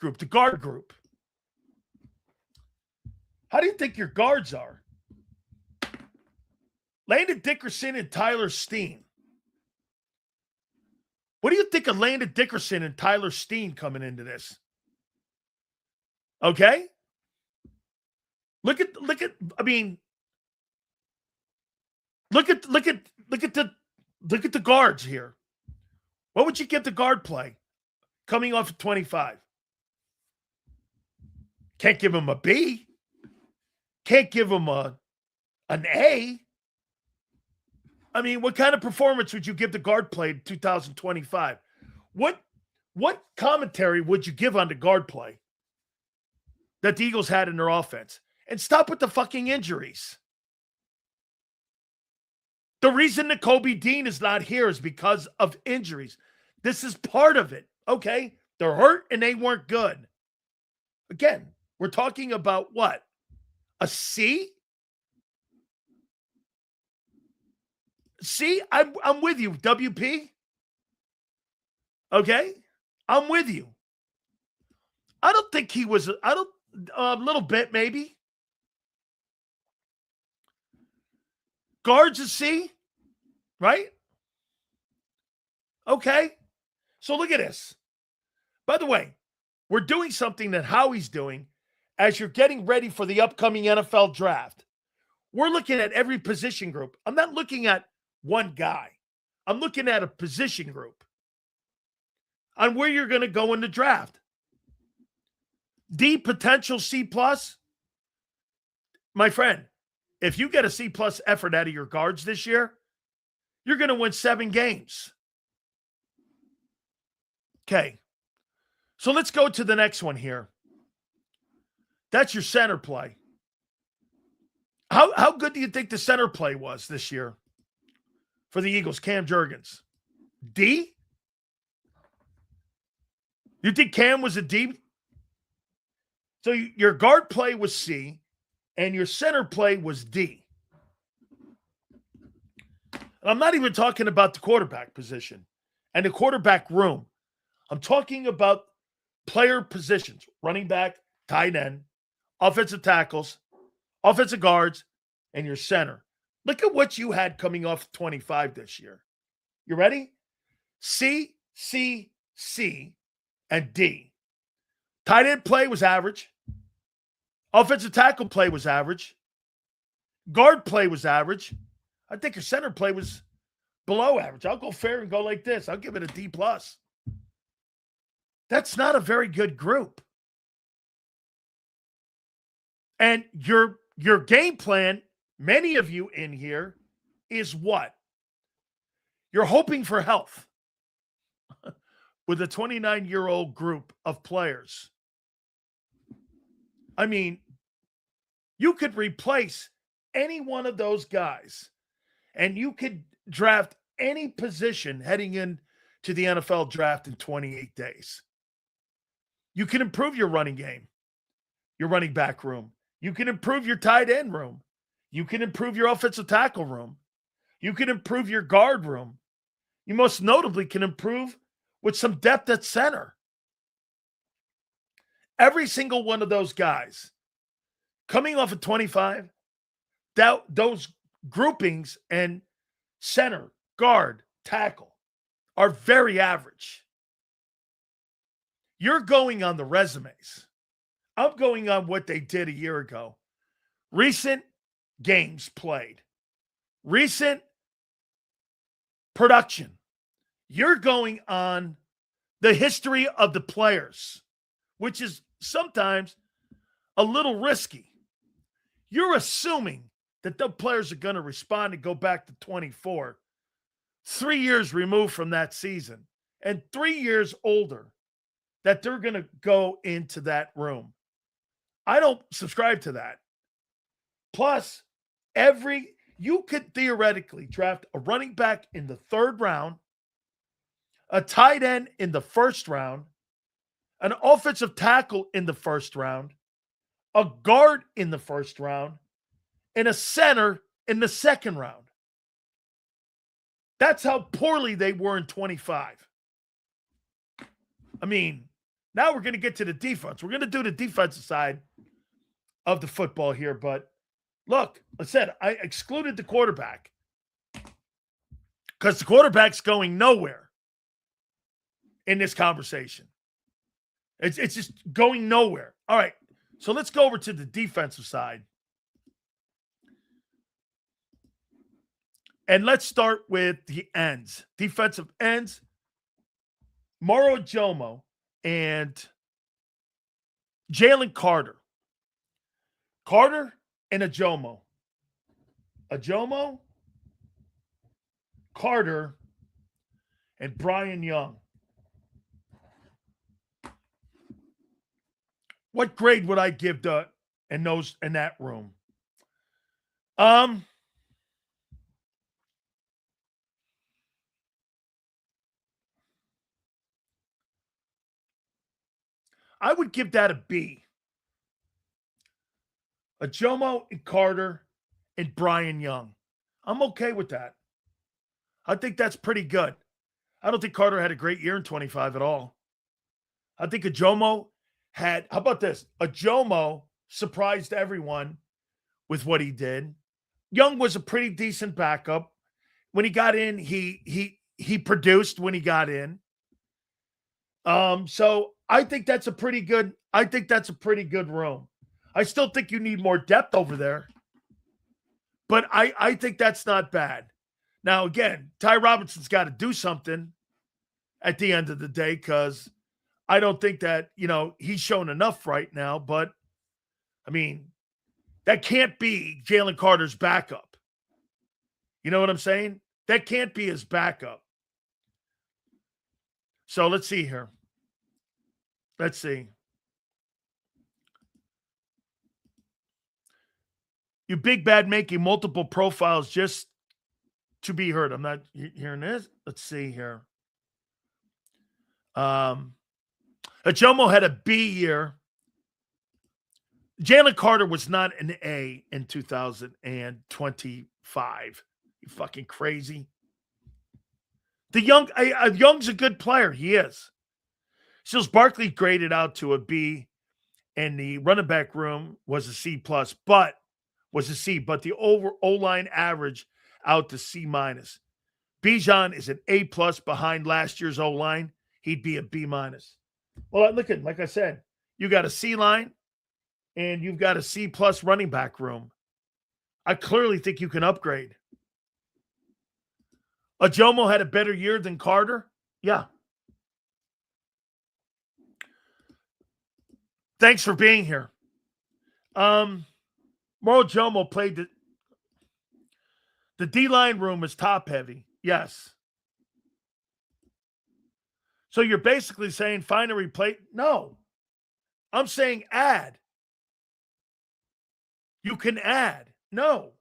group, the guard group. How do you think your guards are? Landon Dickerson and Tyler Steen. What do you think of Landon Dickerson and Tyler Steen coming into this? Okay? Look at I mean, look at the guards here. What would you give the guard play coming off of 25? Can't give him a B. Can't give him an A. I mean, what kind of performance would you give the guard play in 2025? What commentary would you give on the guard play that the Eagles had in their offense? And stop with the fucking injuries. The reason that Kobe Dean is not here is because of injuries. This is part of it, okay? They're hurt and they weren't good. Again, we're talking about what? A C? See, I'm with you, WP. Okay? I'm with you. I don't think he was, a little bit maybe. Guards a C, right? Okay. So look at this. By the way, we're doing something that Howie's doing as you're getting ready for the upcoming NFL draft. We're looking at every position group. I'm not looking at one guy. I'm looking at a position group on where you're going to go in the draft. D, potential C+. My friend, if you get a C+ effort out of your guards this year, you're going to win 7 games. Okay. So let's go to the next one here. That's your center play. How good do you think the center play was this year for the Eagles, Cam Jurgens? D? You think Cam was a D? So your guard play was C, and your center play was D. And I'm not even talking about the quarterback position and the quarterback room. I'm talking about player positions, running back, tight end, offensive tackles, offensive guards, and your center. Look at what you had coming off 25 this year. You ready? C, C, C, and D. Tight end play was average. Offensive tackle play was average. Guard play was average. I think your center play was below average. I'll go fair and go like this. I'll give it a D+. That's not a very good group. And your game plan, many of you in here, is what? You're hoping for health with a 29-year-old group of players. I mean, you could replace any one of those guys, and you could draft any position heading into the NFL draft in 28 days. You can improve your running game, your running back room. You can improve your tight end room. You can improve your offensive tackle room. You can improve your guard room. You most notably can improve with some depth at center. Every single one of those guys coming off of 25, those groupings and center, guard, tackle are very average. You're going on the resumes. I'm going on what they did a year ago. Recent games played. Recent production. You're going on the history of the players, which is sometimes a little risky. You're assuming that the players are going to respond and go back to 24, 3 years removed from that season, and 3 years older, that they're going to go into that room. I don't subscribe to that. Plus, you could theoretically draft a running back in the 3rd round, a tight end in the 1st round, an offensive tackle in the 1st round, a guard in the 1st round, and a center in the 2nd round. That's how poorly they were in 25. I mean, Now we're going to get to the defense. We're going to do the defensive side of the football here. But look, I said I excluded the quarterback because the quarterback's going nowhere in this conversation. It's just going nowhere. All right, so let's go over to the defensive side. And let's start with the ends. Defensive ends, Moro Jomo and Jalen Carter. Carter and Ajomo. Ajomo, Carter, and Brian Young. What grade would I give in that room? I would give that a B. Ajomo and Carter and Brian Young. I'm okay with that. I think that's pretty good. I don't think Carter had a great year in 25 at all. I think Ajomo how about this? Ajomo surprised everyone with what he did. Young was a pretty decent backup. When he got in, he produced when he got in. So I think that's a pretty good room. I still think you need more depth over there. But I think that's not bad. Now, again, Ty Robinson's got to do something at the end of the day because I don't think that, he's shown enough right now. But, I mean, that can't be Jalen Carter's backup. You know what I'm saying? That can't be his backup. So let's see here. Let's see. You big bad making multiple profiles just to be heard. I'm not hearing this. Let's see here. Ajomo had a B year. Jalen Carter was not an A in 2025. You fucking crazy. Young's a good player. He is. Sills Barkley graded out to a B, and the running back room was a C+, but the O-line average out to C-. Bijan is an A+ behind last year's O-line. He'd be a B-. Well, look at, like I said, you got a C line and you've got a C+ running back room. I clearly think you can upgrade. Ajomo had a better year than Carter? Yeah. Thanks for being here. Moro Jomo played the D-line room is top heavy. Yes. So you're basically saying find a replace. No. I'm saying add. You can add. No.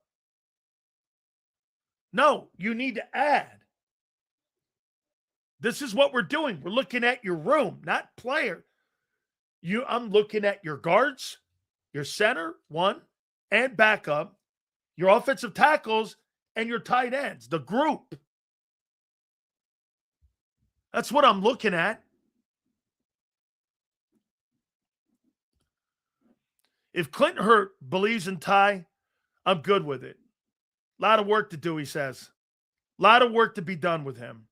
No, you need to add. This is what we're doing. We're looking at your room, not player. I'm looking at your guards, your center, one, and backup, your offensive tackles, and your tight ends, the group. That's what I'm looking at. If Clinton Hurt believes in Ty, I'm good with it. A lot of work to do, he says. A lot of work to be done with him.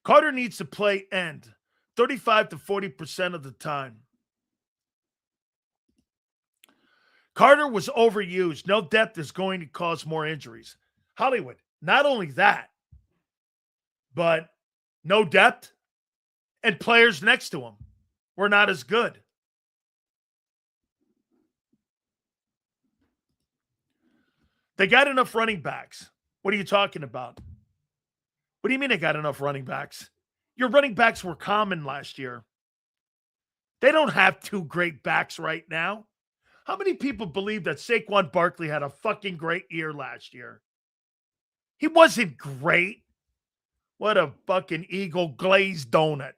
Carter needs to play end 35 to 40% of the time. Carter was overused. No depth is going to cause more injuries. Hollywood, not only that, but no depth and players next to him were not as good. They got enough running backs. What are you talking about? What do you mean they got enough running backs? Your running backs were common last year. They don't have two great backs right now. How many people believe that Saquon Barkley had a fucking great year last year? He wasn't great. What a fucking eagle glazed donut.